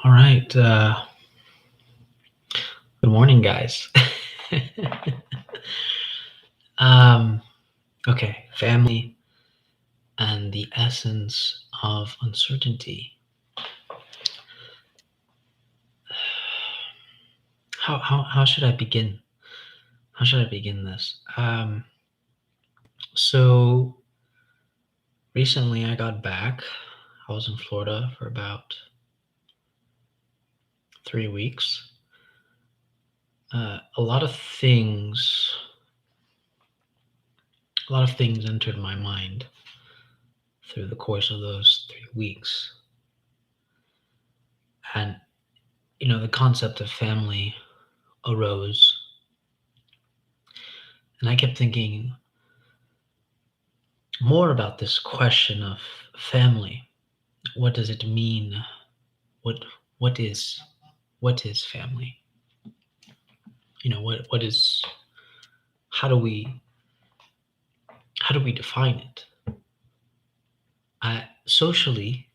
All right. Good morning, guys. um, okay, family and the essence of uncertainty. How should I begin? How should I begin this? So recently I got back. I was in Florida for about 3 weeks. A lot of things, entered my mind through the course of those 3 weeks, and the concept of family arose. And I kept thinking more about this question of family. What does it mean? What what is what is family? What is how do we define it? Socially,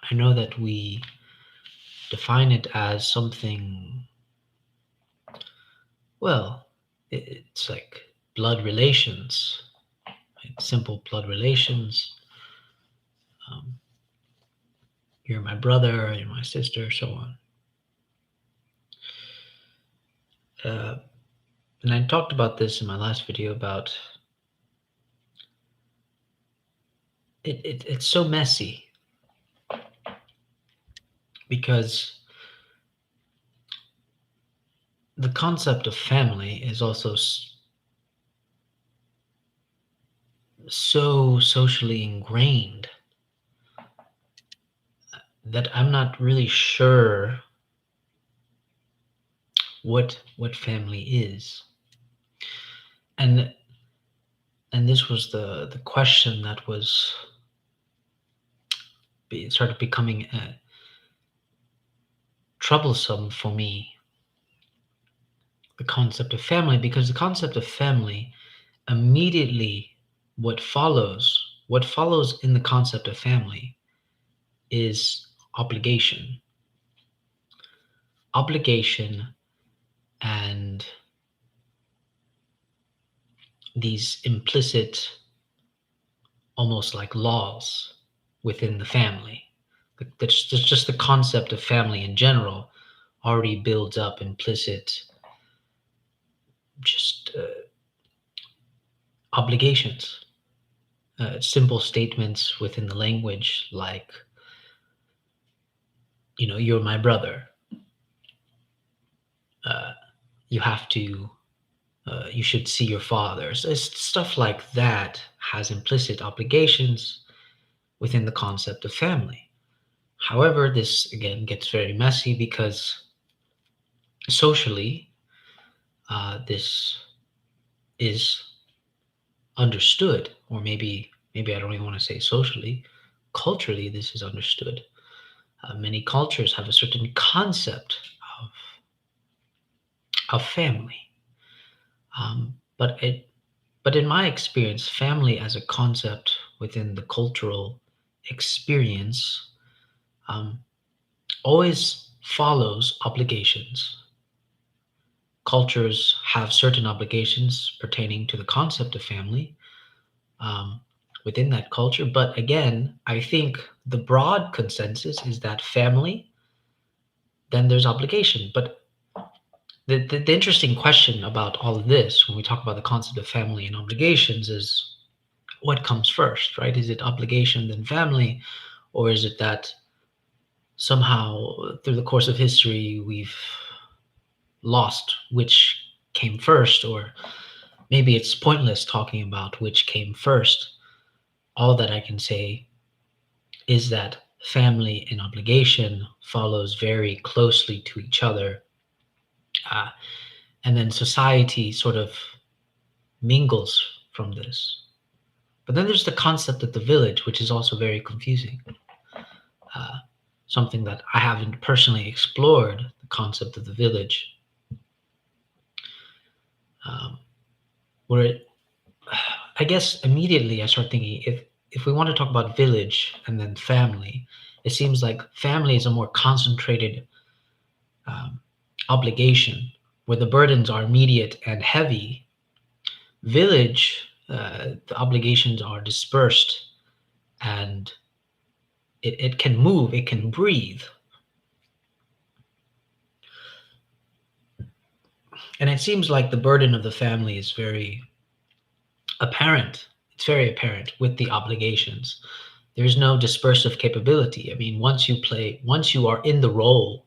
I know that we define it as something. Well, it's like blood relations, right? Simple blood relations. Um, you're my brother, you're my sister, so on. And I talked about this in my last video about it's so messy because the concept of family is also so socially ingrained that I'm not really sure what family is. And this was the question that was started becoming troublesome for me. The concept of family, because the concept of family immediately what follows in the concept of family is obligation and these implicit, almost like laws within the family. That's just the concept of family in general already builds up implicit just obligations, simple statements within the language like, you're my brother. Uh, you have to you should see your father. So it's stuff like that has implicit obligations within the concept of family. However, this again gets very messy because socially, this is understood, or maybe I don't even want to say socially, culturally, this is understood. Many cultures have a certain concept of family, but in my experience, family as a concept within the cultural experience um, always follows obligations. Cultures have certain obligations pertaining to the concept of family um, within that culture. But again, I think the broad consensus is that family, then there's obligation. But the interesting question about all of this, when we talk about the concept of family and obligations, is what comes first, right? Is it obligation, then family? Or is it that somehow through the course of history we've lost which came first? Or maybe it's pointless talking about which came first. All that I can say is that family and obligation follows very closely to each other. Uh, and then society sort of mingles from this. But then there's the concept of the village, which is also very confusing. Uh, Something that I haven't personally explored, the concept of the village, where I guess immediately I start thinking, if we want to talk about village and then family, It seems like family is a more concentrated um, obligation where the burdens are immediate and heavy. Village, the obligations are dispersed and it can move, it can breathe. And it seems like the burden of the family is very apparent. It's very apparent with the obligations. There's no dispersive capability. I mean, once you are in the role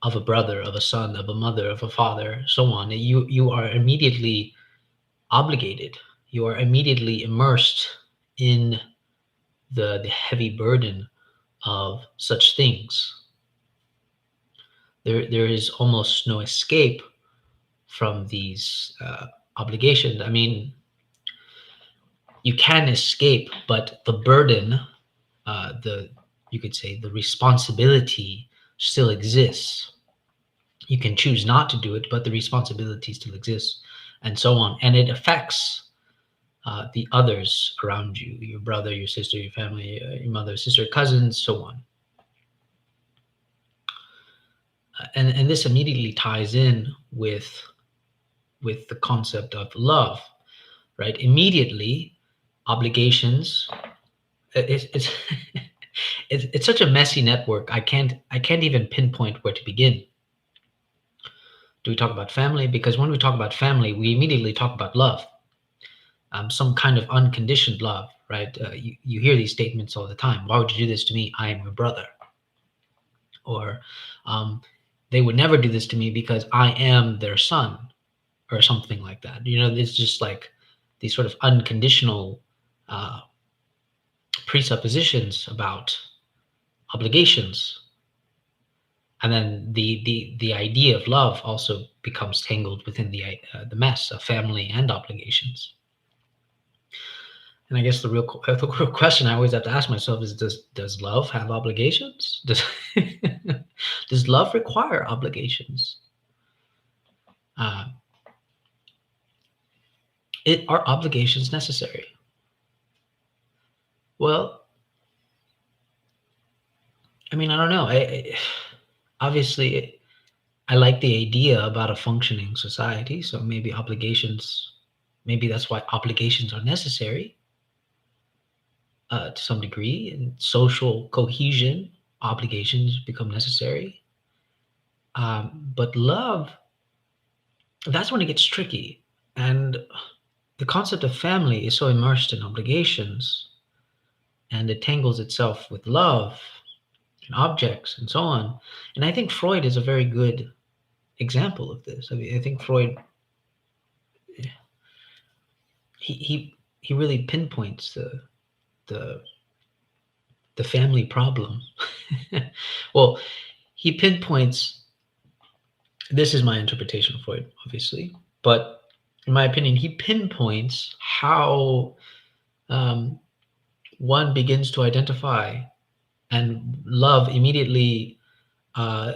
of a brother, of a son, of a mother, of a father, so on, you are immediately obligated. You are immediately immersed in the heavy burden of such things. There is almost no escape from these obligations. I mean, you can escape, but the burden, the you could say the responsibility still exists. You can choose not to do it, but the responsibility still exists, and so on. And it affects the others around you, your brother, your sister, your family, your mother, sister, cousins, so on. And this immediately ties in with the concept of love, right? Immediately, obligations. It's it's such a messy network. I can't even pinpoint where to begin. Do we talk about family? Because when we talk about family, we immediately talk about love, some kind of unconditioned love, right? You hear these statements all the time. Why would you do this to me? I am your brother. Or um, they would never do this to me because I am their son, or something like that. It's just like these sort of unconditional uh, presuppositions about obligations. And then the idea of love also becomes tangled within the mess of family and obligations. And I guess the real question I always have to ask myself is, does love have obligations? Does love require obligations? Uh, are obligations necessary? Well, I mean, I don't know. Obviously, I like the idea about a functioning society, so maybe that's why obligations are necessary to some degree. And social cohesion, obligations become necessary. But love, that's when it gets tricky. And the concept of family is so immersed in obligations, and it tangles itself with love and objects and so on. And I think Freud is a very good example of this. I mean, I think Freud, he really pinpoints the the family problem. Well, he pinpoints, this is my interpretation of Freud, obviously, but in my opinion, he pinpoints how um, one begins to identify and love immediately, uh,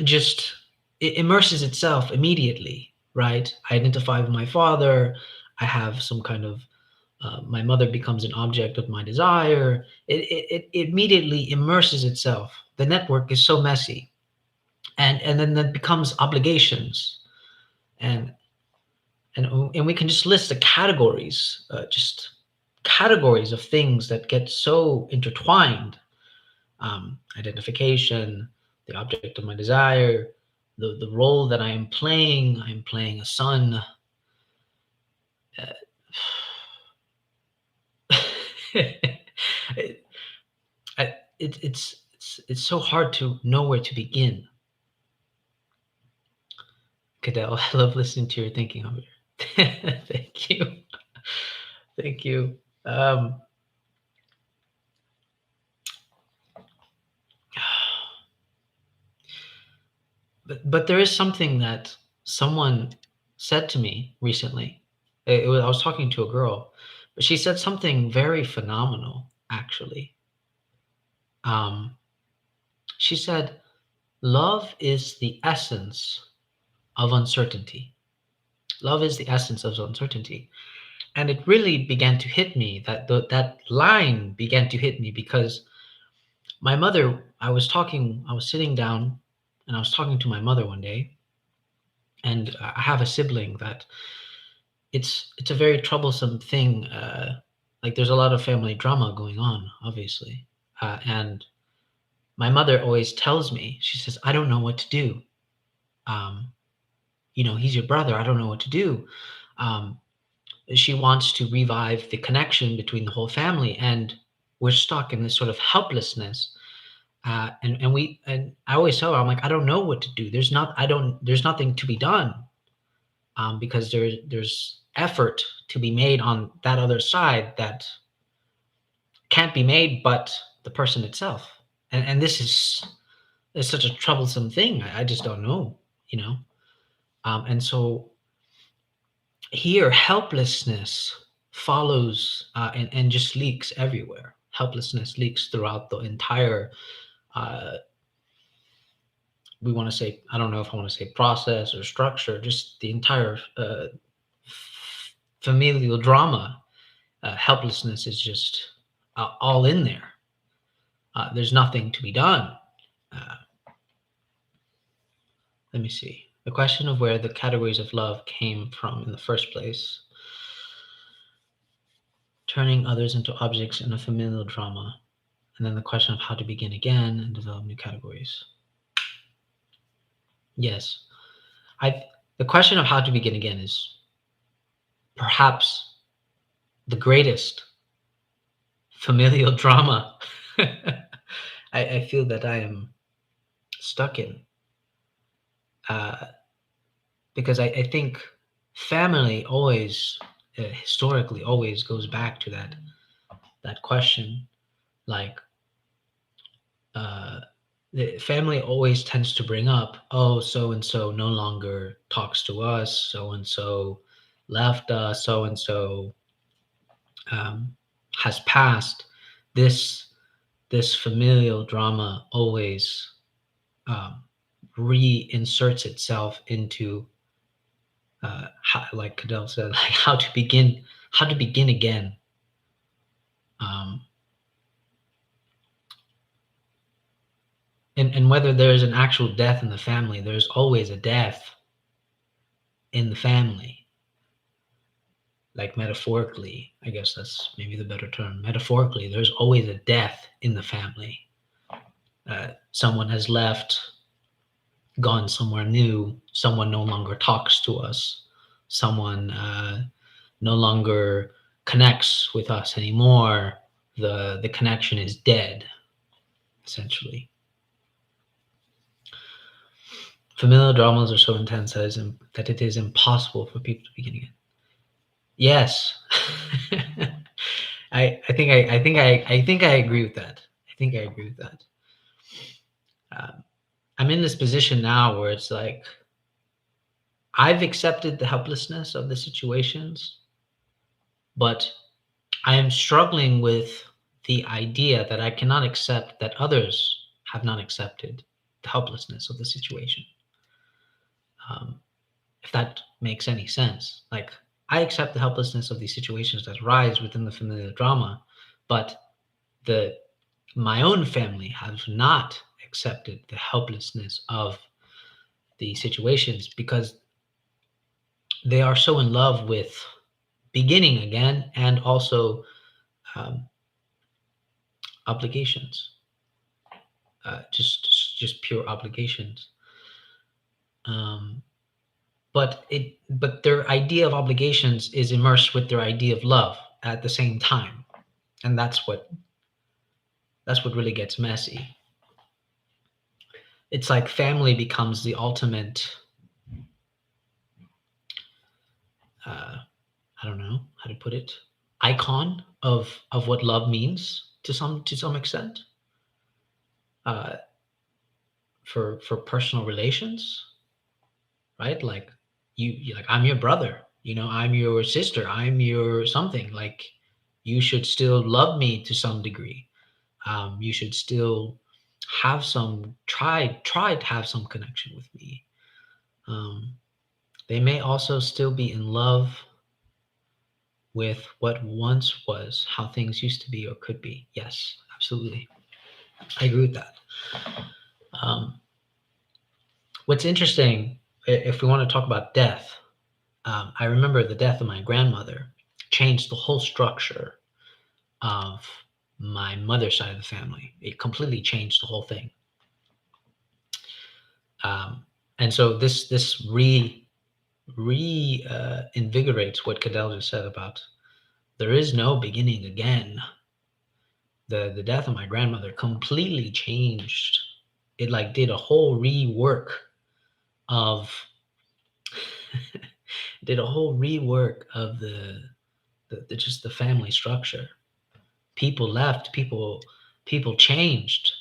just it immerses itself immediately, right? I identify with my father. I have some kind of my mother becomes an object of my desire. It immediately immerses itself. The network is so messy, and then that becomes obligations, and and we can just list the categories, just categories of things that get so intertwined. Identification, the object of my desire, the role that I am playing. I'm playing a son. it, it's so hard to know where to begin. Cadell, I love listening to your thinking over here. Thank you. Thank you. Um, but there is something that someone said to me recently. I was talking to a girl, but she said something very phenomenal, actually. Um, she said, "Love is the essence of uncertainty. Love is the essence of uncertainty." And it really began to hit me, that line began to hit me, because My mother, I was sitting down and I was talking to my mother one day, and I have a sibling that it's a very troublesome thing. Like there's a lot of family drama going on, obviously, and my mother always tells me, she says, "I don't know what to do. Um, he's your brother. I don't know what to do." Um, she wants to revive the connection between the whole family, and we're stuck in this sort of helplessness. And I always tell her, I'm like, I don't know what to do. There's nothing to be done, because there's effort to be made on that other side that can't be made, but the person itself. And this is such a troublesome thing. I just don't know, you know. And so here, helplessness follows, and just leaks everywhere. Helplessness leaks throughout the entire, uh, we want to say, I don't know if I want to say process or structure, just the entire familial drama. Helplessness is just all in there. There's nothing to be done. Uh, Let me see. The question of where the categories of love came from in the first place, turning others into objects in a familial drama, and then the question of how to begin again and develop new categories. Yes, I. The question of how to begin again is perhaps the greatest familial drama I feel that I am stuck in, uh, because I think family always, historically, always goes back to that question. Like, uh, the family always tends to bring up, oh, so and so no longer talks to us, so and so left us, so and so has passed. This familial drama always, um, reinserts itself into, like Cadell said, like how to begin again. Um, and whether there's an actual death in the family, there's always a death in the family. Like metaphorically, I guess that's maybe the better term. Metaphorically, there's always a death in the family. Someone has left, gone somewhere new. Someone no longer talks to us. Someone, no longer connects with us anymore. The connection is dead, essentially. Familial dramas are so intense that it is impossible for people to begin again. Yes. I think I agree with that. I think I agree with that. I'm in this position now where it's like I've accepted the helplessness of the situations, but I am struggling with the idea that I cannot accept that others have not accepted the helplessness of the situation. Um, if that makes any sense. Like, I accept the helplessness of these situations that arise within the familial drama, but the my own family have not accepted the helplessness of the situations because they are so in love with beginning again, and also, um, obligations, just pure obligations. Um, but their idea of obligations is immersed with their idea of love at the same time, and that's what really gets messy. It's like family becomes the ultimate, uh, I don't know how to put it, icon of what love means to some extent, uh, for personal relations, right? Like you like, I'm your brother, I'm your sister, I'm your something. Like, you should still love me to some degree. You should still have some try to have some connection with me. Um, they may also still be in love with what once was, how things used to be or could be. Yes, absolutely. I agree with that. Um, what's interesting, if we want to talk about death, I remember the death of my grandmother changed the whole structure of my mother's side of the family. It completely changed the whole thing. Um, and so this invigorates what Cadell just said about there is no beginning again. The death of my grandmother completely changed. It like did a whole rework of did a whole rework of the just the family structure. People left. People changed.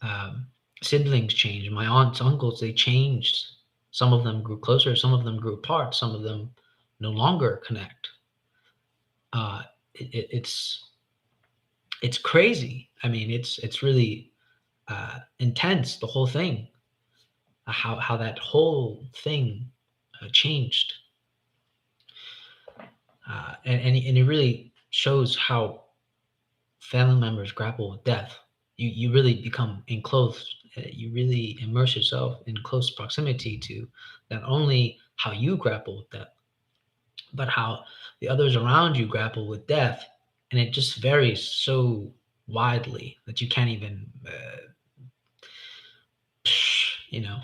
Um, Siblings changed. My aunts, uncles, they changed. Some of them grew closer. Some of them grew apart. Some of them no longer connect. Uh, it's crazy. I mean, it's really intense. The whole thing, how that whole thing changed, and it really shows how family members grapple with death. You really become enclosed. You really immerse yourself in close proximity to not only how you grapple with death, but how the others around you grapple with death, and it just varies so widely that you can't even, you know.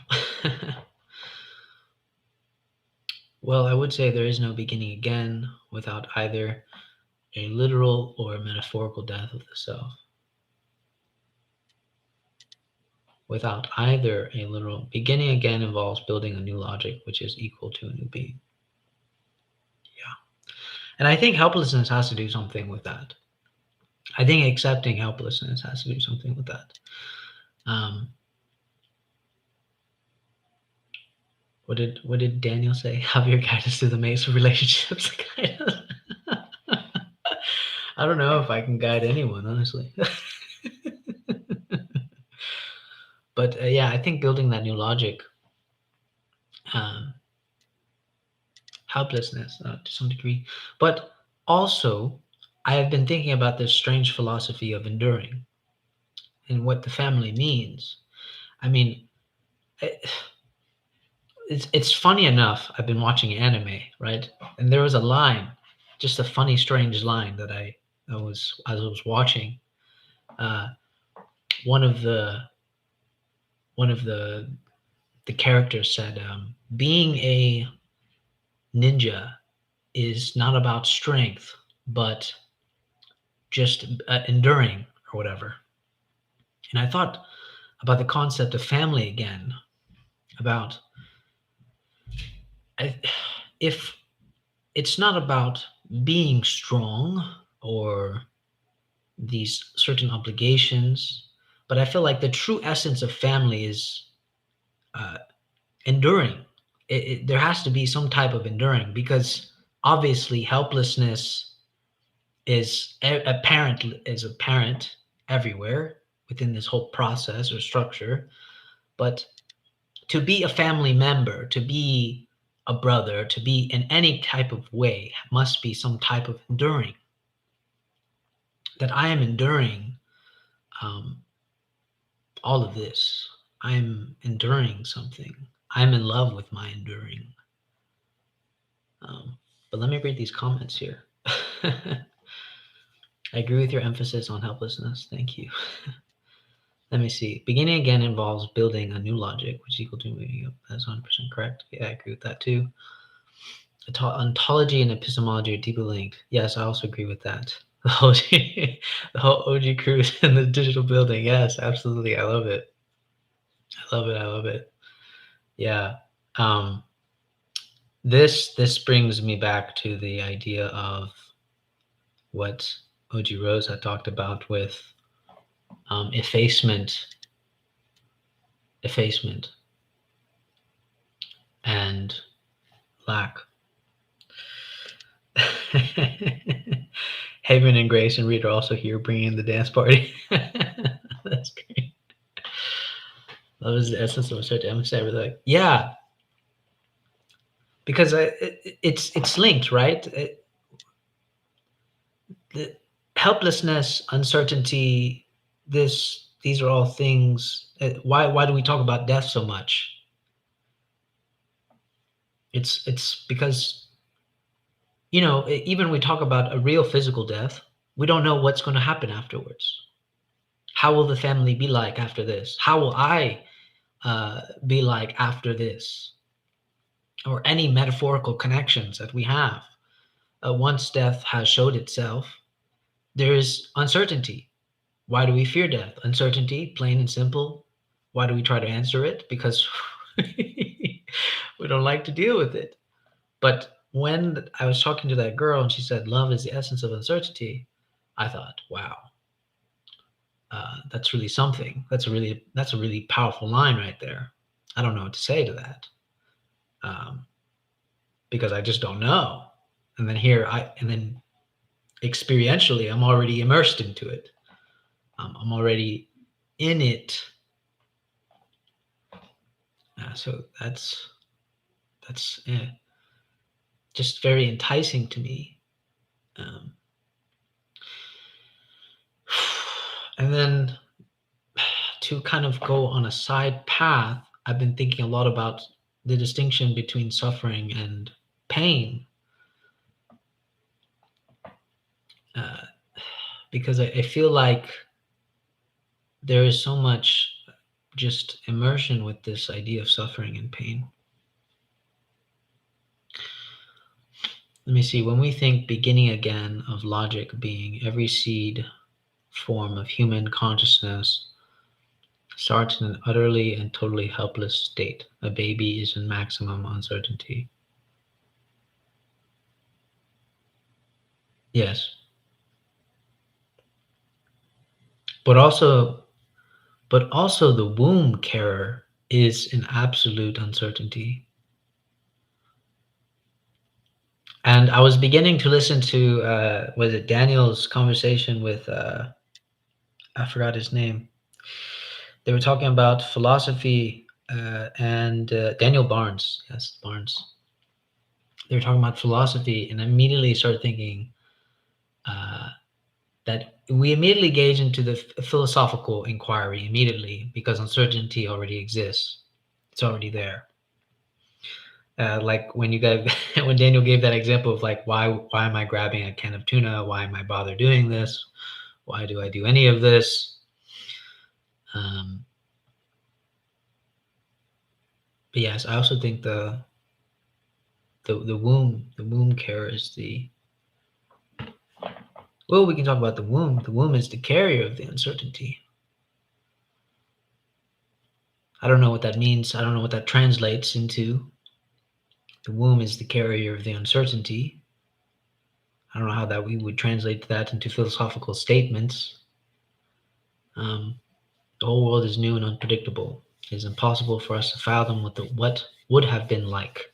Well, I would say there is no beginning again without either a literal or a metaphorical death of the self. Without either a literal beginning again involves building a new logic which is equal to a new being. Yeah. And I think helplessness has to do something with that. I think accepting helplessness has to do something with that. Um, what did Daniel say? Javier guide us through the maze of relationships. I don't know if I can guide anyone, honestly. But yeah, I think building that new logic, um, helplessness to some degree, but also I have been thinking about this strange philosophy of enduring and what the family means. I mean, it, it's funny enough. I've been watching anime, right? And there was a line, just a funny, strange line that I was as I was watching. Uh, one of the characters said, "Being a ninja is not about strength, but just enduring or whatever." And I thought about the concept of family again. About I, if it's not about being strong or these certain obligations, but I feel like the true essence of family is uh, enduring. There has to be some type of enduring because obviously helplessness is apparent everywhere within this whole process or structure. But to be a family member, to be a brother, to be in any type of way must be some type of enduring. That I am enduring um, all of this. I'm enduring something. I'm in love with my enduring. Um, but let me read these comments here. I agree with your emphasis on helplessness. Thank you. Let me see. Beginning again involves building a new logic, which is equal to moving up. That's 100% correct. Yeah, I agree with that too. Ontology and epistemology are deeply linked. Yes, I also agree with that. The whole OG cruise in the digital building. Yes, absolutely. I love it. I love it. I love it. Yeah. Um, this brings me back to the idea of what OG Rose had talked about with effacement, and lack. Haven and Grace and Reed are also here bringing the dance party. That's great. That was the essence of a certain ever like, yeah, because it's linked, right? The helplessness, uncertainty, these are all things. Why do we talk about death so much? It's because, even we talk about a real physical death, we don't know what's going to happen afterwards. How will the family be like after this? How will I be like after this? Or any metaphorical connections that we have. Once death has showed itself, there is uncertainty. Why do we fear death? Uncertainty, plain and simple. Why do we try to answer it? Because we don't like to deal with it. But when I was talking to that girl and she said, love is the essence of uncertainty, I thought, wow, that's really something. That's a really powerful line right there. I don't know what to say to that, because I just don't know. And then experientially, I'm already immersed into it. I'm already in it. So that's just very enticing to me. Um, and then to kind of go on a side path, I've been thinking a lot about the distinction between suffering and pain, because I feel like there is so much just immersion with this idea of suffering and pain. Let me see. When we think beginning again of logic being every seed form of human consciousness starts in an utterly and totally helpless state. A baby is in maximum uncertainty. Yes. But also the womb carer is in absolute uncertainty. And I was beginning to listen to was it Daniel's conversation with I forgot his name. They were talking about philosophy, and Daniel Barnes. Yes, Barnes. They were talking about philosophy, and I immediately started thinking uh, that we immediately gauge into the philosophical inquiry immediately because uncertainty already exists. It's already there. Like when you gave, when Daniel gave that example of like, why am I grabbing a can of tuna? Why am I bother doing this? Why do I do any of this? But yes, I also think the womb care is the, well, we can talk about the womb. The womb is the carrier of the uncertainty. I don't know what that means. I don't know what that translates into. The womb is the carrier of the uncertainty. I don't know how that we would translate that into philosophical statements. The whole world is new and unpredictable. It is impossible for us to fathom what would have been like.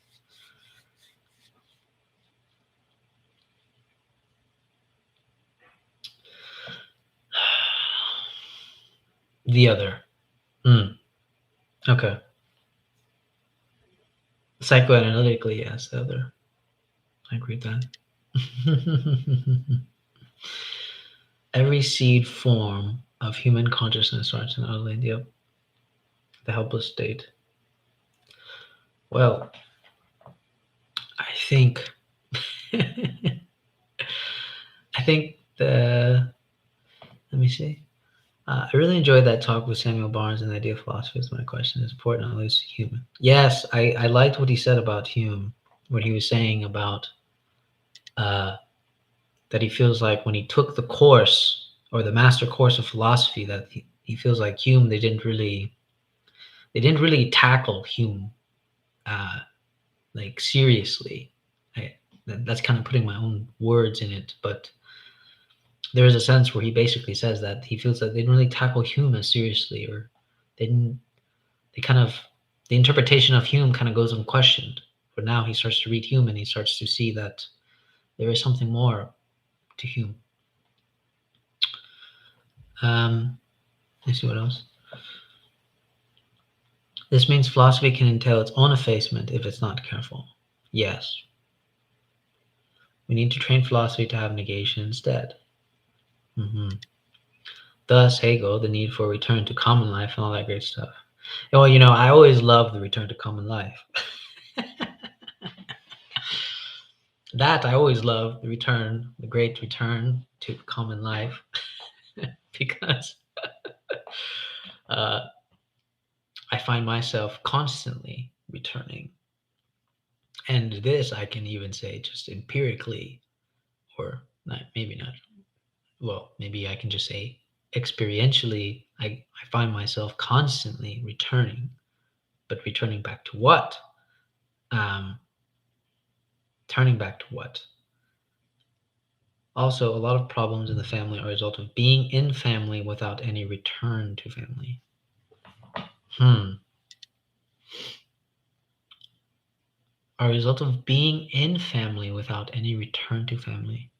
The other. Okay. Psychoanalytically, yes, the other. I agree with that. Every seed form of human consciousness starts in utterly, yep, the helpless state. Well, I think I think let me see. I really enjoyed that talk with Samuel Barnes, and the idea of philosophy is my question is important, at least human. Yes, I liked what he said about Hume, what he was saying about uh, that he feels like when he took the course or the master course of philosophy, that he feels like Hume, they didn't really tackle Hume like seriously. That's kind of putting my own words in it, but there is a sense where he basically says that he feels that they didn't really tackle Hume as seriously, or they didn't. They kind of, the interpretation of Hume kind of goes unquestioned. But now he starts to read Hume and he starts to see that there is something more to Hume. Let's see what else. This means philosophy can entail its own effacement if it's not careful. Yes. We need to train philosophy to have negation instead. Thus, Hegel, the need for a return to common life and all that great stuff. And, well, you know, I always love the return to common life. That I always love the return, the great return to common life, because uh, I find myself constantly returning. And this I can even say just empirically, or not, maybe not. Well, maybe I can just say experientially, I find myself constantly returning, but returning back to what? Um, Turning back to what? Also, a lot of problems in the family are a result of being in family without any return to family. A result of being in family without any return to family.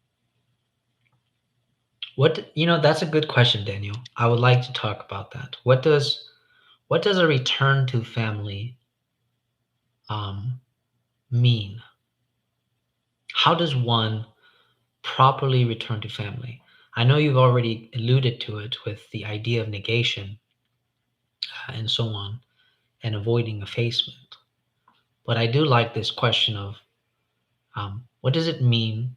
What, you know, that's a good question, Daniel. I would like to talk about that. What does a return to family um, mean? How does one properly return to family? I know you've already alluded to it with the idea of negation and so on, and avoiding effacement. But I do like this question of what does it mean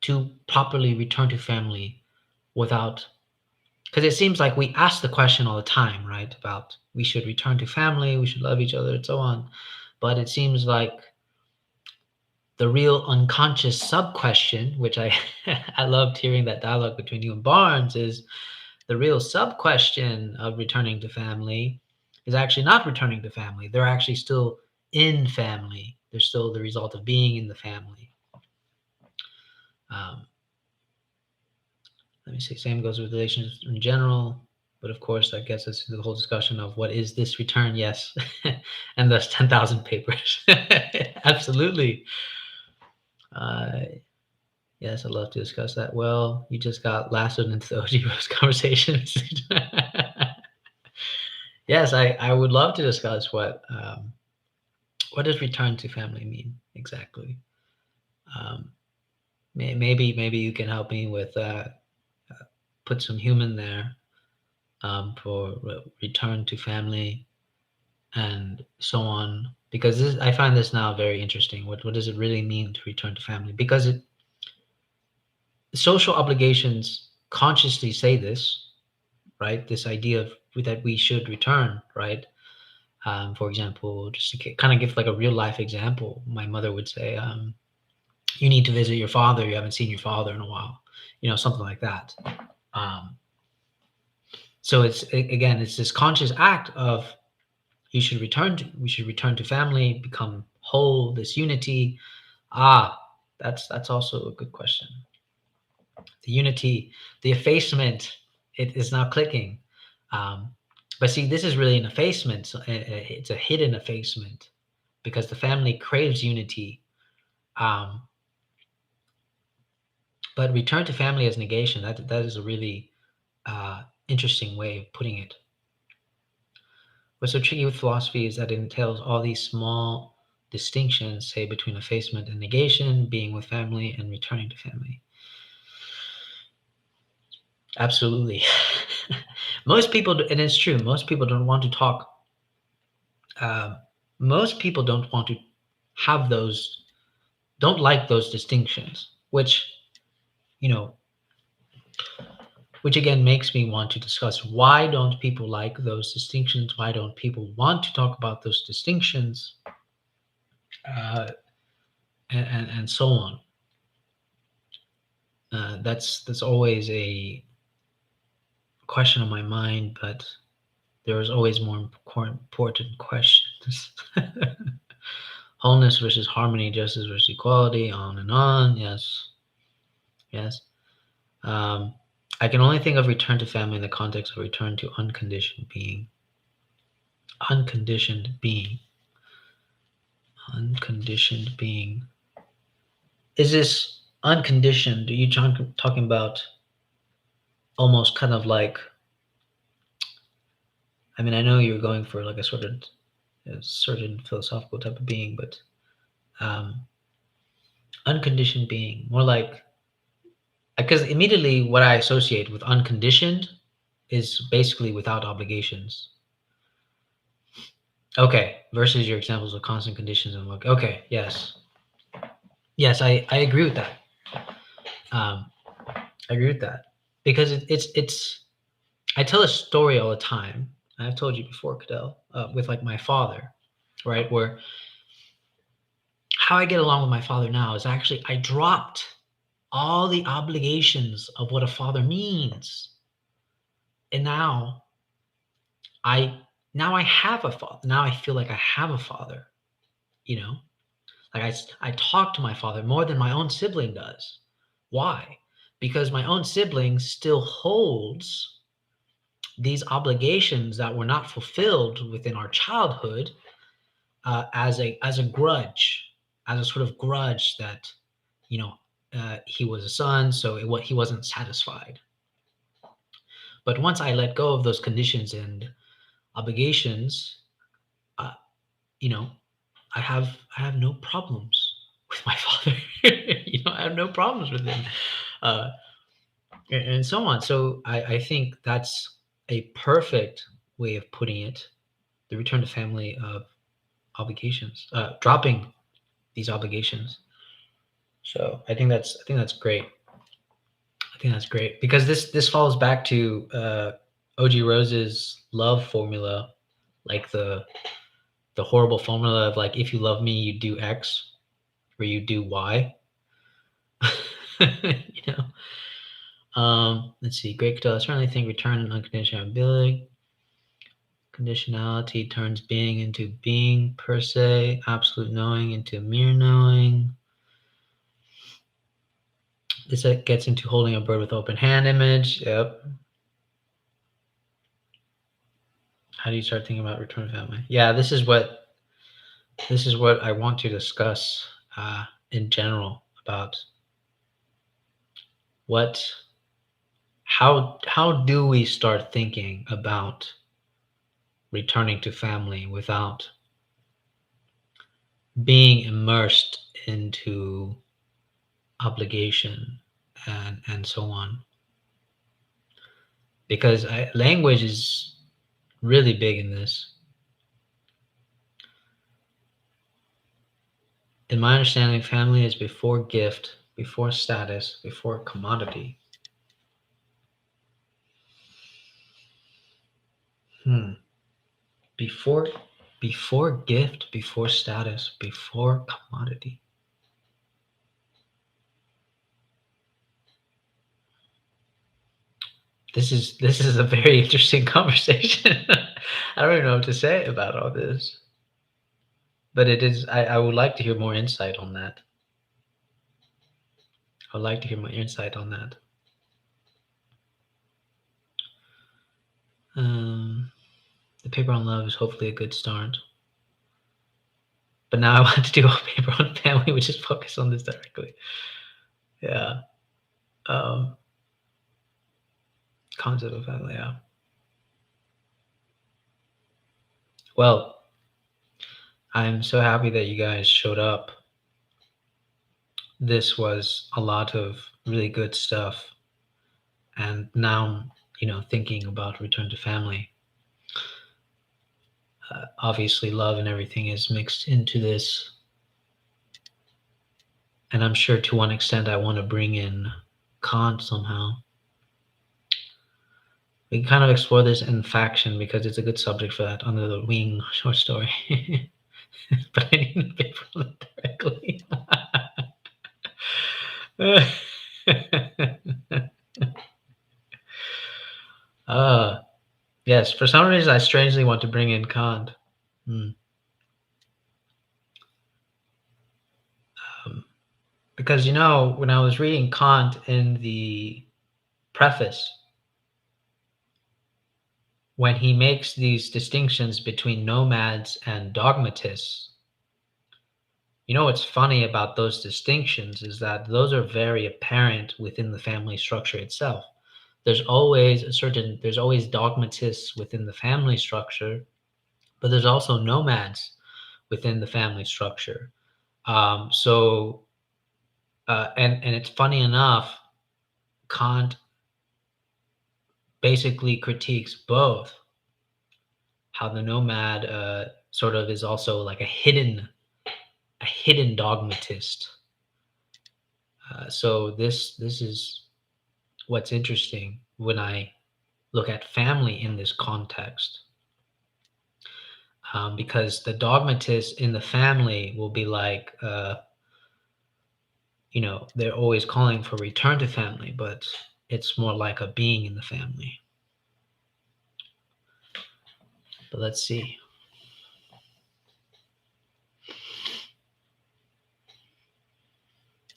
to properly return to family without, because it seems like we ask the question all the time, right? About we should return to family, we should love each other, and so on. But it seems like the real unconscious sub question, which I I loved hearing that dialogue between you and Barnes, is the real sub question of returning to family is actually not returning to family. They're actually still in family. They're still the result of being in the family. Um, Let me see. Same goes with relationships in general. But of course, that gets us to the whole discussion of what is this return? Yes. And thus 10,000 papers. Absolutely. Uh, yes, I'd love to discuss that. Well, you just got lassoed into the OG Rose conversations. Yes, I would love to discuss what does return to family mean exactly. Um, maybe you can help me with put some human there for return to family and so on, because I find this now very interesting. What does it really mean to return to family? Because social obligations consciously say this, right? This idea of that we should return, right? For example, just to kind of give like a real life example, my mother would say, "You need to visit your father. You haven't seen your father in a while," something like that. Um, so it's this conscious act of we should return to family, become whole, this unity. That's also a good question. The unity, the effacement, it is not clicking. But see, this is really an effacement. So it's a hidden effacement because the family craves unity. Um, but return to family as negation, that is a really interesting way of putting it. What's so tricky with philosophy is that it entails all these small distinctions, say between effacement and negation, being with family and returning to family. Absolutely. Most people, and it's true, most people don't want to talk. Uh, most people don't want to have those, don't like those distinctions, you know, which again makes me want to discuss why don't people like those distinctions? Why don't people want to talk about those distinctions? Uh, and so on. That's always a question on my mind, but there is always more important questions. Wholeness versus harmony, justice versus equality, on and on. Yes, yes. Um, I can only think of return to family in the context of return to unconditioned being. Unconditioned being. Unconditioned being. Is this unconditioned? Are you talking about almost kind of like, I mean, I know you're going for like a certain philosophical type of being, but um, unconditioned being, more like Because immediately what I associate with unconditioned is basically without obligations. Okay, versus your examples of constant conditions and like, okay, yes. Yes, I agree with that. Um, I agree with that. Because it's I tell a story all the time. I've told you before, Cadell, with like my father, right? Where how I get along with my father now is actually I dropped all the obligations of what a father means. And I now I have a father. Now I feel like I have a father, you know? Like I talk to my father more than my own sibling does. Why? Because my own sibling still holds these obligations that were not fulfilled within our childhood, as a grudge, as a sort of grudge that, you know, he was a son, so what he wasn't satisfied. But once I let go of those conditions and obligations, uh, you know, I have no problems with my father. I have no problems with him, uh, and so on. So I think that's a perfect way of putting it. The return to family of obligations, dropping these obligations. So I think that's great. I think that's great because this falls back to OG Rose's love formula, like the horrible formula of like if you love me, you do X or you do Y. you know. Let's see. Great Cadell. I certainly think return and unconditionality. Conditionality turns being into being per se, absolute knowing into mere knowing. This gets into holding a bird with open hand image. Yep. How do you start thinking about return to family? Yeah, this is what I want to discuss in general about what how do we start thinking about returning to family without being immersed into obligation and so on, because language is really big in this. In my understanding, family is before gift, before status, before commodity. Hmm. Before before gift, before status, before commodity. This is a very interesting conversation. I don't even know what to say about all this. But it is I would like to hear more insight on that. I would like to hear more insight on that. Um, the paper on love is hopefully a good start. But now I want to do a paper on family, which is focused on this directly. Yeah. Um, concept of family, yeah. Well, I'm so happy that you guys showed up. This was a lot of really good stuff. And now, thinking about return to family. Obviously, love and everything is mixed into this. And I'm sure to one extent I want to bring in Kant somehow. We can kind of explore this in faction because it's a good subject for that under the wing short story. But I need to pay for it directly. uh, yes, for some reason I strangely want to bring in Kant. Hmm. Because when I was reading Kant in the preface, when he makes these distinctions between nomads and dogmatists, what's funny about those distinctions is that those are very apparent within the family structure itself. There's always dogmatists within the family structure, but there's also nomads within the family structure. And it's funny enough, Kant basically critiques both how the nomad sort of is also like a hidden dogmatist. So this is what's interesting when I look at family in this context, because the dogmatist in the family will be like, they're always calling for return to family, but it's more like a being in the family. But let's see.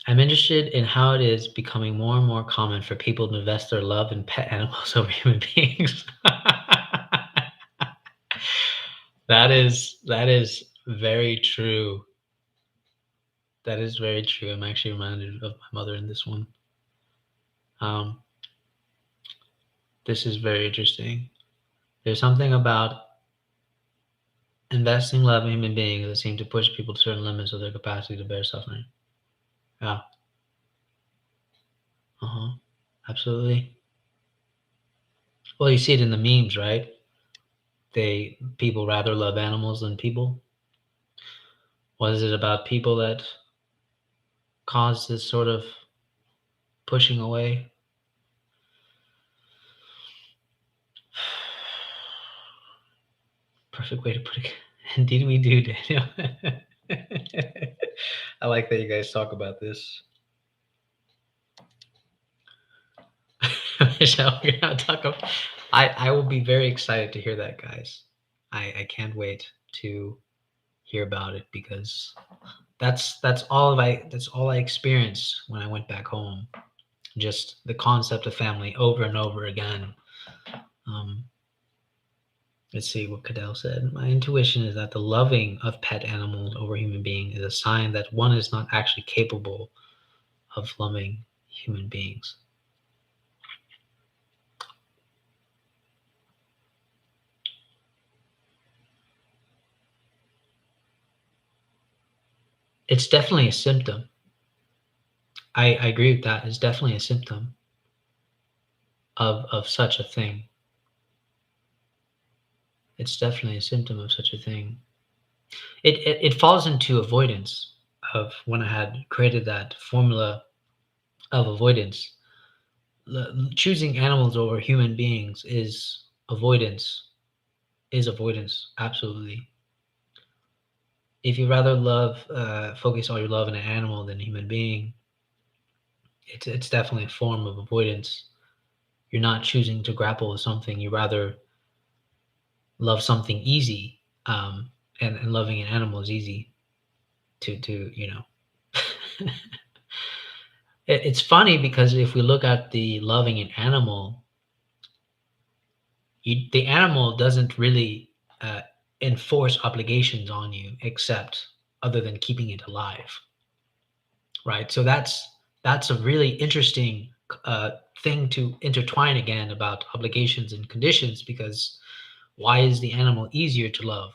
I'm interested in how it is becoming more and more common for people to invest their love in pet animals over human beings. That is very true. That is very true. I'm actually reminded of my mother in this one. Um, this is very interesting. There's something about investing love in human beings that seem to push people to certain limits of their capacity to bear suffering. Yeah. Uh-huh. Absolutely. Well, you see it in the memes, right? People rather love animals than people. What is it about people that cause this sort of pushing away? Perfect way to put it. Indeed, we do, Daniel. I like that you guys talk about this. Michelle, we're gonna talk about. I will be very excited to hear that, guys. I can't wait to hear about it because that's all I experienced when I went back home. Just the concept of family over and over again. Um, let's see what Cadell said. My intuition is that the loving of pet animals over human beings is a sign that one is not actually capable of loving human beings. It's definitely a symptom. I agree with that. It's definitely a symptom of such a thing. It's definitely a symptom of such a thing. It falls into avoidance of when I had created that formula of avoidance. Choosing animals over human beings avoidance, is avoidance, absolutely. If you rather focus all your love in an animal than a human being, it's definitely a form of avoidance. You're not choosing to grapple with something. You rather love something easy, and loving an animal is easy to. It's funny because if we look at the loving an animal, the animal doesn't really uh, enforce obligations on you, except other than keeping it alive, right? So that's a really interesting thing to intertwine again about obligations and conditions, because why is the animal easier to love?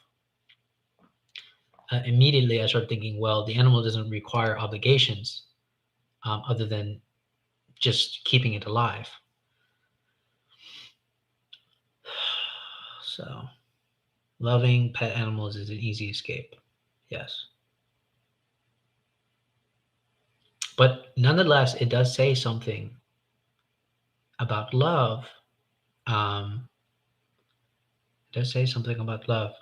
Immediately I start thinking, well, the animal doesn't require obligations, other than just keeping it alive. So loving pet animals is an easy escape. Yes. But nonetheless, it does say something about love. Um, it does say something about love.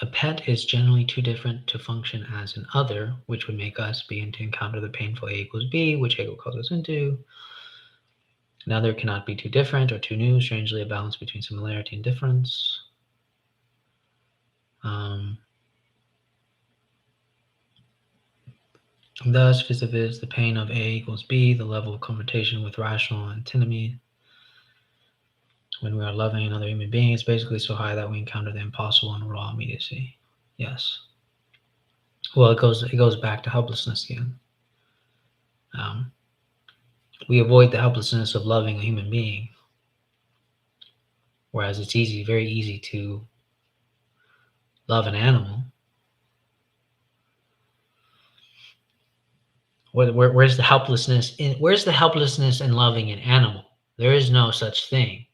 A pet is generally too different to function as an other, which would make us begin to encounter the painful A equals B, which Hegel calls us into. Another cannot be too different or too new, strangely a balance between similarity and difference. Thus, vis-a-vis the pain of A equals B, the level of confrontation with rational antinomy when we are loving another human being is basically so high that we encounter the impossible in raw immediacy. Yes. Well, it goes back to helplessness again. We avoid the helplessness of loving a human being, whereas it's very easy to love an animal. Where's the helplessness in loving an animal? There is no such thing.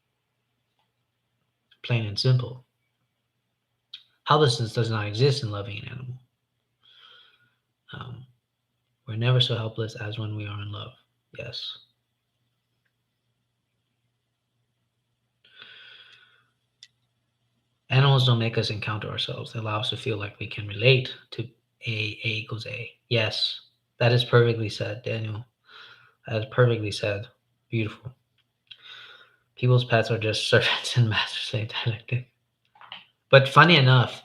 Plain and simple. Helplessness does not exist in loving an animal. Um, we're never so helpless as when we are in love. Yes. Animals don't make us encounter ourselves. They allow us to feel like we can relate to A equals A. Yes, that is perfectly said, Daniel. That is perfectly said. Beautiful. People's pets are just servants and masters, say dialectic. But funny enough,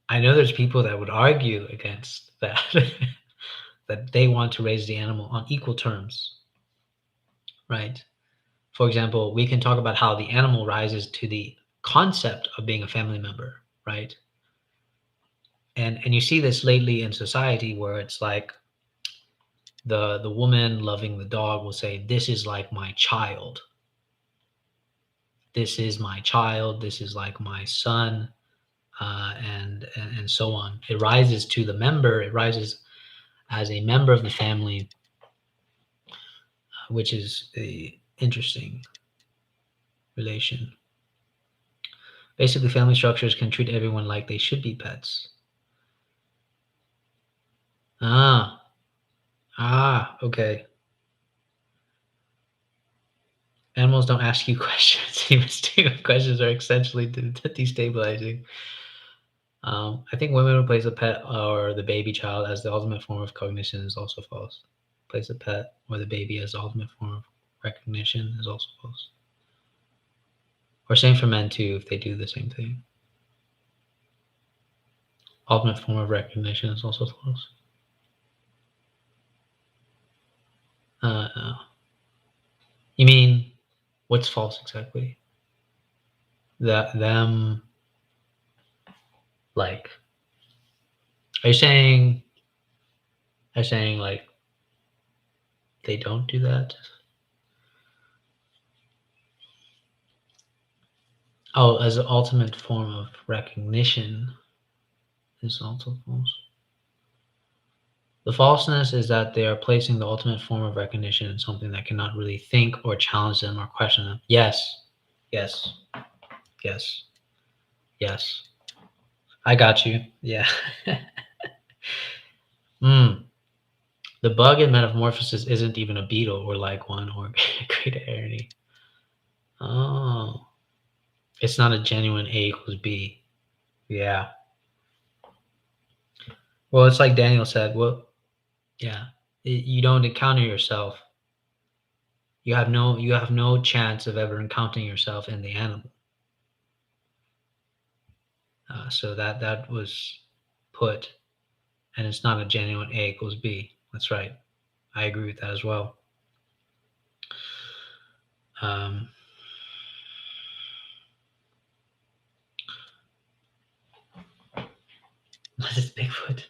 I know there's people that would argue against that, that they want to raise the animal on equal terms, right? For example, we can talk about how the animal rises to the concept of being a family member, right? And you see this lately in society where it's like the woman loving the dog will say, "This is like my child. This is my child. This is like my son," and so on. It rises to the member. It rises as a member of the family, which is a interesting relation. Basically, family structures can treat everyone like they should be pets. Ah, okay. Animals don't ask you questions. Humans do. Questions are essentially destabilizing. I think women who place a pet or the baby child as the ultimate form of cognition is also false. Place a pet or the baby as the ultimate form of recognition is also false. Or same for men too, if they do the same thing. Ultimate form of recognition is also false. No. You mean what's false exactly? That them like are you saying like they don't do that? Oh, as an ultimate form of recognition is also false. The falseness is that they are placing the ultimate form of recognition in something that cannot really think or challenge them or question them. Yes, yes, yes, yes. I got you. Yeah. Mm. The bug in metamorphosis isn't even a beetle or like one or great irony. Oh, it's not a genuine A equals B. Yeah. Well, it's like Daniel said. Well, yeah. You don't encounter yourself. You have no chance of ever encountering yourself in the animal. So that was put, and it's not a genuine A equals B. That's right. I agree with that as well. Um, what is Bigfoot?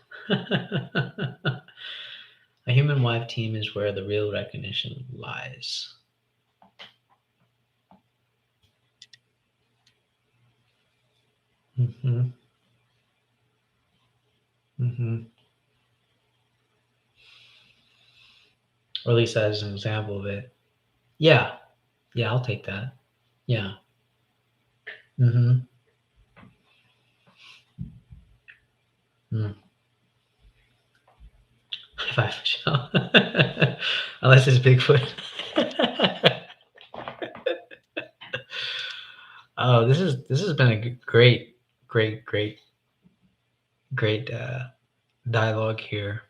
A human wife team is where the real recognition lies. Mm-hmm. Mm-hmm. Or at least as an example of it. Yeah. Yeah, I'll take that. Yeah. Mm-hmm. Mm. If I shall. Unless it's Bigfoot. Oh, this has been a great, great, great, great dialogue here.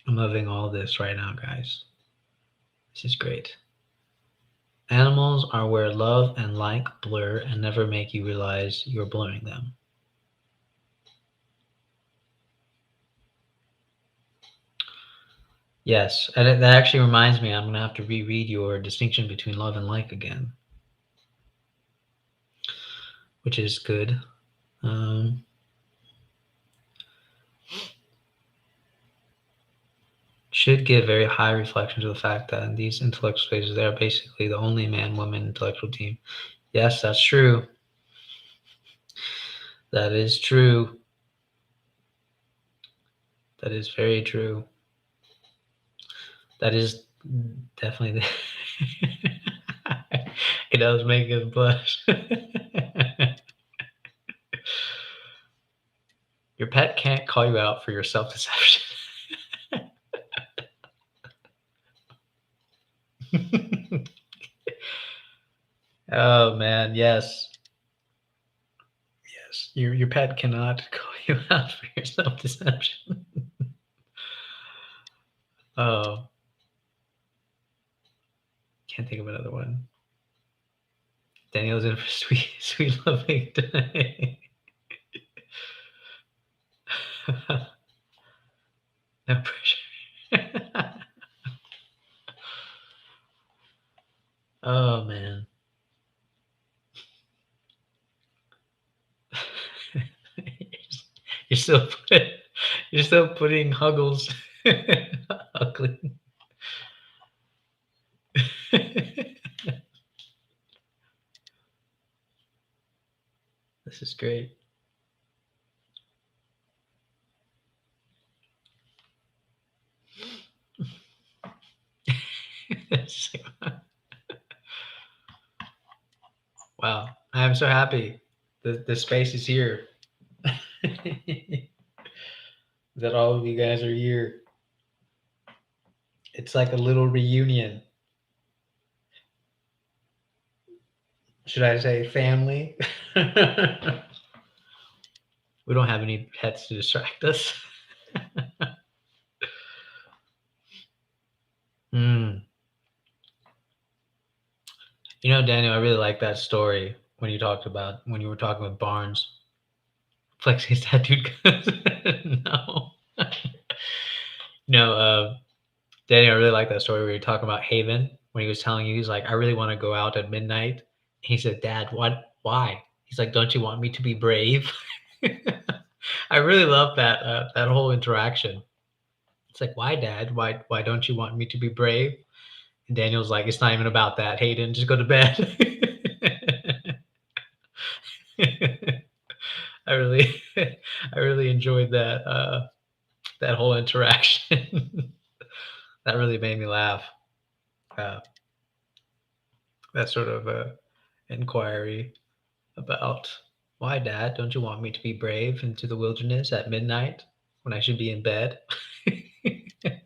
I'm loving all this right now, guys. This is great. Animals are where love and like blur and never make you realize you're blurring them. Yes, and that actually reminds me, I'm gonna have to reread your distinction between love and like again, which is good. Um, should give very high reflection to the fact that in these intellectual spaces, they are basically the only man-woman intellectual team. Yes, that's true. That is true. That is very true. That is definitely it does make us blush. Your pet can't call you out for your self-deception. Oh, man, yes. Yes, your pet cannot call you out for your self-deception. Oh, can't think of another one. Daniel's in for sweet sweet loving tonight. No pressure. Oh, man. You're still put you're still putting Huggles ugly. This is great. Wow, I am so happy. The space is here. That all of you guys are here. It's like a little reunion. Should I say family? We don't have any pets to distract us. Mm. You know, Daniel, I really like that story when you talked about when you were talking with Barnes. Flexing tattooed cousin. No. No, Daniel, I really like that story where you're talking about Haven when he was telling you, he's like, I really want to go out at midnight. He said, Dad, what? Why? He's like, don't you want me to be brave? I really love that whole interaction. It's like, why, Dad? Why don't you want me to be brave? And Daniel's like, it's not even about that, Hayden. Just go to bed. I really, I really enjoyed that whole interaction. That really made me laugh. Uh, that sort of inquiry about why, Dad, don't you want me to be brave into the wilderness at midnight when I should be in bed? I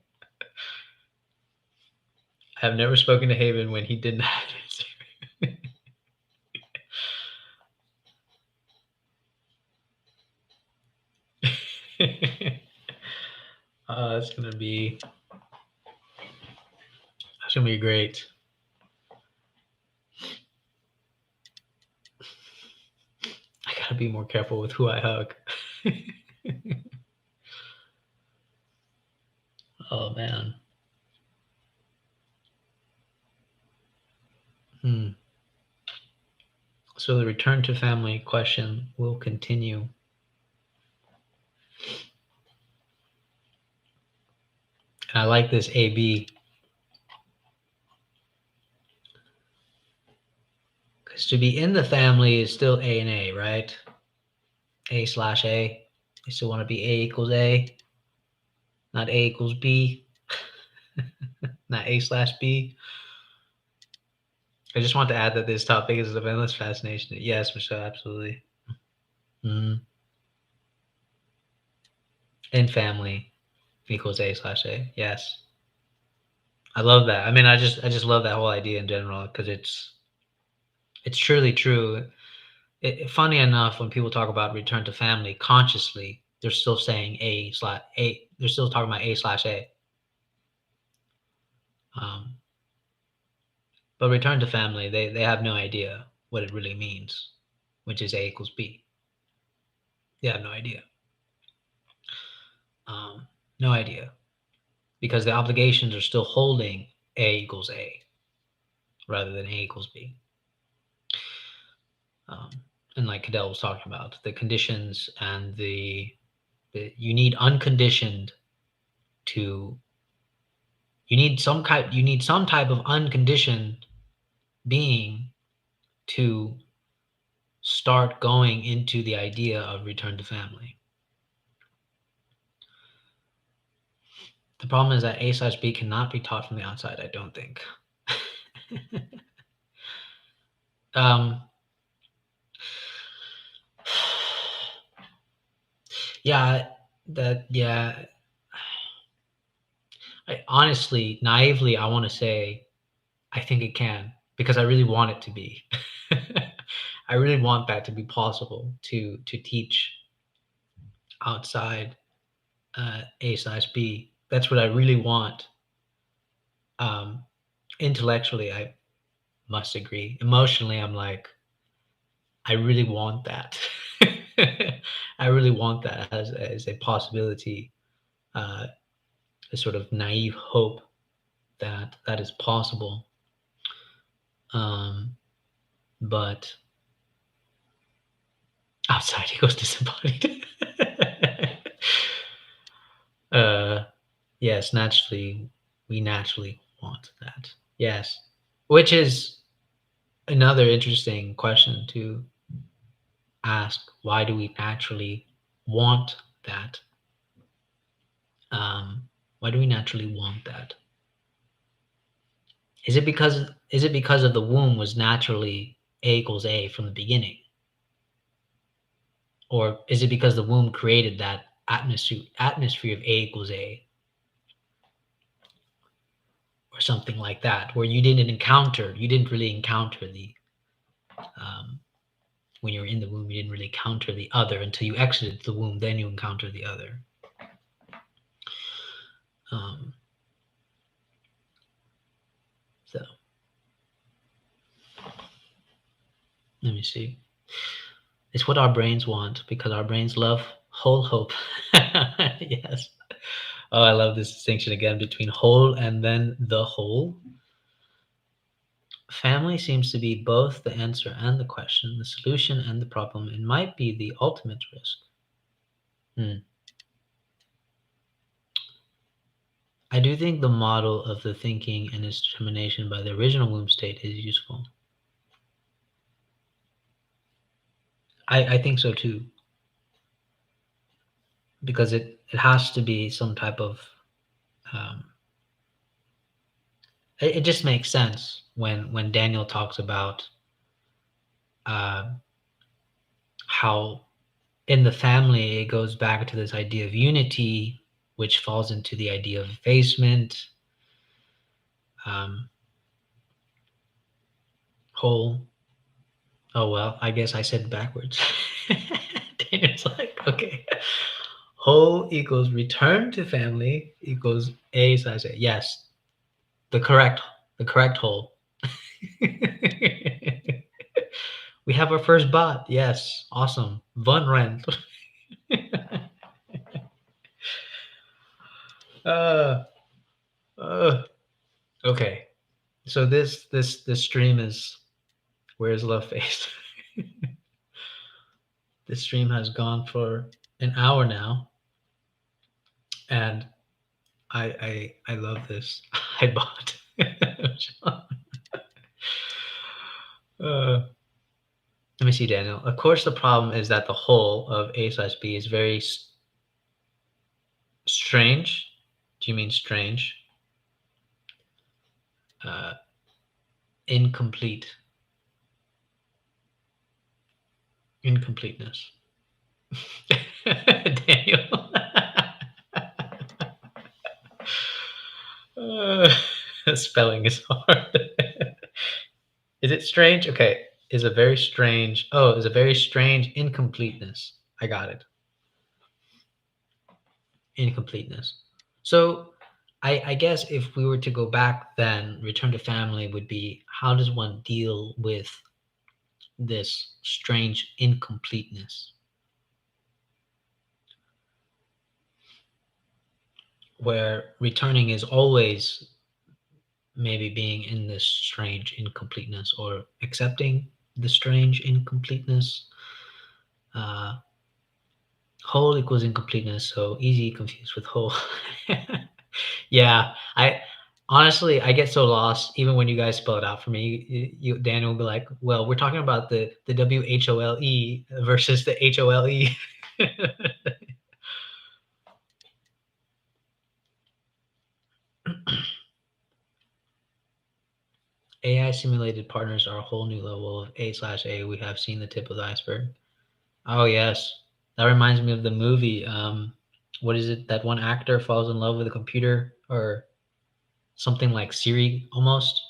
have never spoken to Haven when he did not answer. It's gonna be great. I gotta be more careful with who I hug. Oh man. Hmm. So the return to family question will continue. And I like this AB because to be in the family is still A and A, right? A/A. You still want to be A equals A, not A equals B, not A/B. I just want to add that this topic is of endless fascination. Yes, Michelle, absolutely. Mm. In family equals A/A. Yes. I love that. I mean, I just love that whole idea in general because it's truly true. Funny enough, when people talk about return to family consciously, they're still saying A/A. They're still talking about A/A. Um, but return to family, they have no idea what it really means, which is A equals B. They have no idea. No idea because the obligations are still holding A equals A rather than A equals B. Um, and like Cadell was talking about, the conditions and the you need unconditioned to you need some type of unconditioned being to start going into the idea of return to family. The problem is that A/B cannot be taught from the outside, I don't think. um, yeah, yeah. I honestly, naively, I want to say I think it can because I really want it to be. I really want that to be possible to teach outside A/B. That's what I really want. Um, Intellectually, I must agree. Emotionally, I'm like, I really want that. I really want that as a possibility, a sort of naive hope that that is possible. Um, but outside ego's disembodied. uh, yes, naturally, we naturally want that. Yes, which is another interesting question to ask. Why do we naturally want that? Why do we naturally want that? Is it because of the womb was naturally A equals A from the beginning? Or is it because the womb created that atmosphere of A equals A or something like that, where you didn't really encounter the um, when you were in the womb, you didn't really encounter the other until you exited the womb, then you encounter the other. Um, so let me see. It's what our brains want because our brains love whole hope. Yes. Oh, I love this distinction again between whole and then the whole. Family seems to be both the answer and the question, the solution and the problem. It might be the ultimate risk. Hmm. I do think the model of the thinking and its determination by the original womb state is useful. I think so too, because it has to be some type of um, it just makes sense when Daniel talks about uh, how in the family it goes back to this idea of unity, which falls into the idea of effacement, um, whole. Oh well, I guess I said backwards. Daniel's like, okay, whole equals return to family equals A size A. Yes, the correct the correct whole. We have our first bot. Yes, awesome. Von Rent. uh, uh, okay. So this stream is where's Love Face? This stream has gone for an hour now, and I love this. I bought. uh, let me see, Daniel. Of course, the problem is that the whole of A/B is very strange. Do you mean strange? Uh, Incomplete. Incompleteness. Daniel. uh, Spelling is hard. Is it strange? Okay. Is a very strange. Oh, is a very strange incompleteness. I got it. Incompleteness. So I guess if we were to go back then, return to family would be how does one deal with this strange incompleteness where returning is always maybe being in this strange incompleteness or accepting the strange incompleteness. Uh, Whole equals incompleteness, so easy confused with whole. Yeah, Honestly, I get so lost even when you guys spell it out for me. Daniel will be like, "Well, we're talking about the WHOLE versus the HOLE." AI simulated partners are a whole new level of A/A. We have seen the tip of the iceberg. Oh yes, that reminds me of the movie. What is it? That one actor falls in love with a computer or something like Siri almost.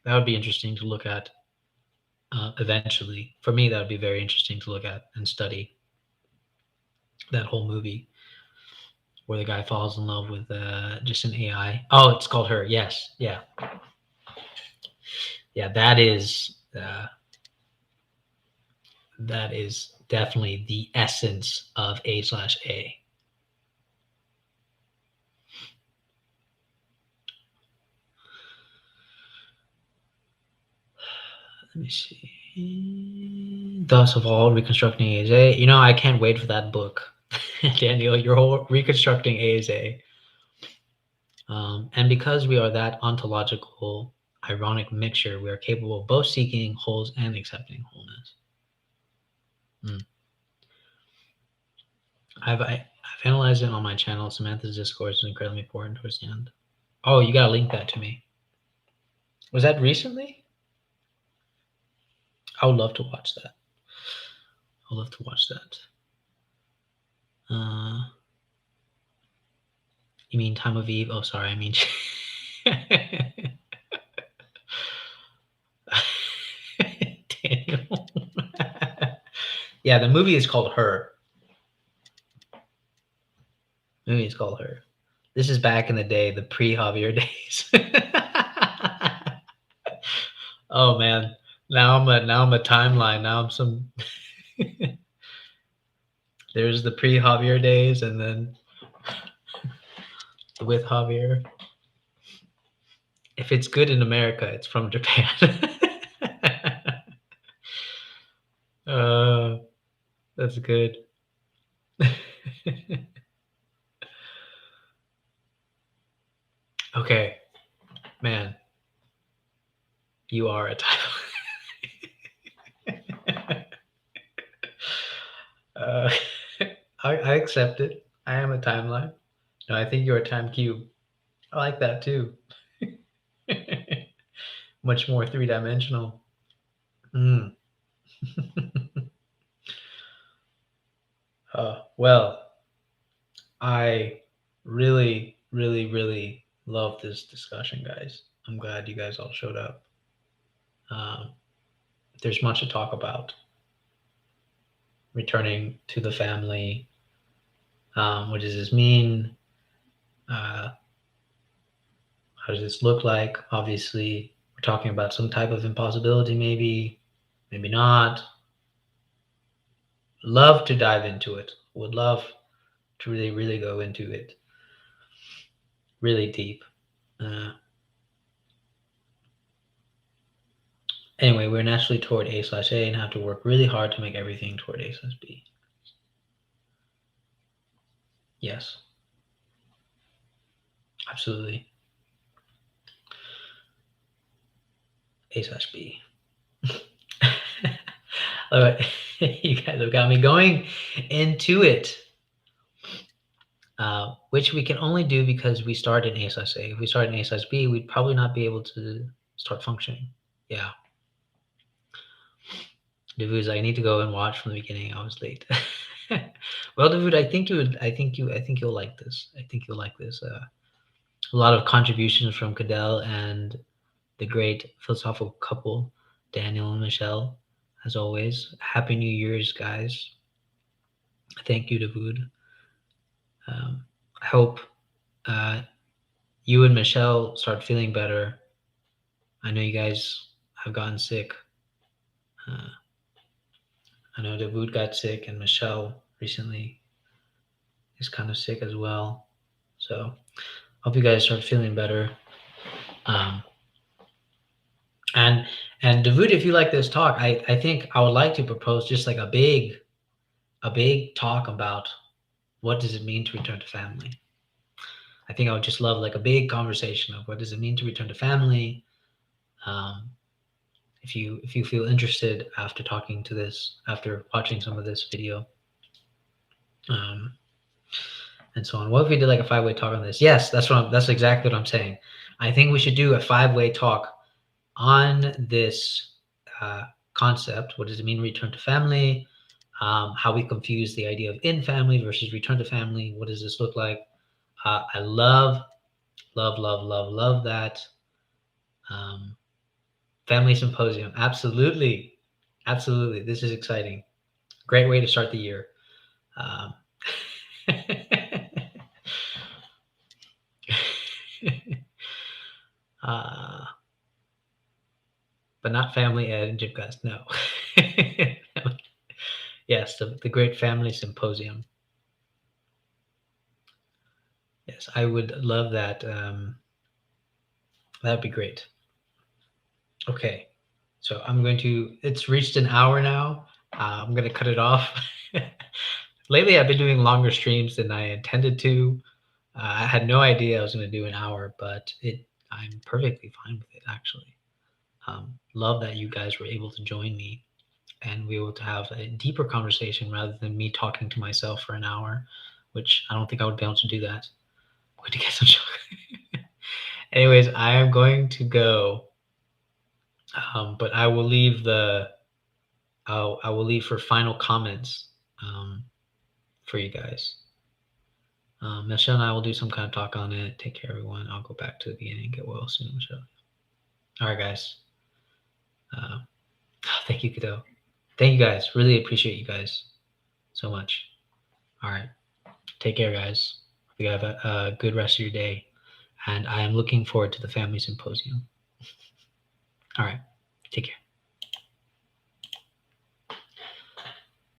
That would be interesting to look at eventually. For me, that would be very interesting to look at and study that whole movie where the guy falls in love with just an AI. Oh, it's called Her. Yes, yeah, yeah. That is definitely the essence of A/A. Let me see. Thus of all reconstructing A. You know, I can't wait for that book, Daniel. Your whole reconstructing A. And because we are that ontological, ironic mixture, we are capable of both seeking wholes and accepting wholeness. Mm. I've analyzed it on my channel. Samantha's discourse is incredibly important towards the end. Oh, you gotta link that to me. Was that recently? I would love to watch that. I would love to watch that. You mean Time of Eve? Oh, sorry. I mean. Daniel. Yeah, the movie is called Her. The movie is called Her. This is back in the day, the pre-Javier days. Oh man, now I'm a timeline. Now I'm some. There's the pre-Javier days, and then with Javier. If it's good in America, it's from Japan. uh, that's good. Okay, man, you are a timeline. uh, I accept it. I am a timeline. No, I think you're a time cube. I like that too. Much more three-dimensional. Mm. Well, I really, really, really love this discussion, guys. I'm glad you guys all showed up. Um, there's much to talk about. Returning to the family. What does this mean? Uh, how does this look like? Obviously, we're talking about some type of impossibility, maybe, maybe not. Love to dive into it. Would love to really, really go into it really deep. Uh, anyway, we're naturally toward A/A and have to work really hard to make everything toward A/B. Yes, absolutely. A/B. All right, you guys have got me going into it, which we can only do because we started in A/A. If we started in A/B, we'd probably not be able to start functioning. Yeah. Davu's like, I need to go and watch from the beginning. I was late. Well, Davud, I think you'll like this. I think you'll like this. A lot of contributions from Cadell and the great philosophical couple, Daniel and Michelle. As always, Happy New Year's, guys. Thank you, Davud. I hope uh, you and Michelle start feeling better. I know you guys have gotten sick. Uh, I know Davud got sick, and Michelle recently is kind of sick as well. So, hope you guys start feeling better. Um, and Davud, if you like this talk, I think I would like to propose just like a big talk about what does it mean to return to family. I think I would just love like a big conversation of what does it mean to return to family. Um, if you feel interested after talking to this, after watching some of this video, um, and so on. What if we did like a 5-way talk on this? Yes, that's exactly what I'm saying. I think we should do a 5-way talk on this concept. What does it mean return to family? How we confuse the idea of in family versus return to family. What does this look like? I love, love, love, love, love that. Family Symposium. Absolutely. Absolutely. This is exciting. Great way to start the year. Um, uh, but not Family Ed and Gymcast. No. Yes, the Great Family Symposium. Yes, I would love that. That'd be great. Okay, so it's reached an hour now. I'm going to cut it off. Lately, I've been doing longer streams than I intended to. I had no idea I was going to do an hour, but I'm perfectly fine with it, actually. Love that you guys were able to join me and we were able to have a deeper conversation rather than me talking to myself for an hour, which I don't think I would be able to do that. I'm going to get some sugar. Anyways, I am going to go, but I will leave I will leave for final comments for you guys. Michelle and I will do some kind of talk on it. Take care, everyone. I'll go back to the beginning. Get well soon, Michelle. All right, guys. Thank you, Kato. Thank you, guys. Really appreciate you guys so much. All right. Take care, guys. Hope you have a good rest of your day. And I am looking forward to the Family Symposium. All right. Take care.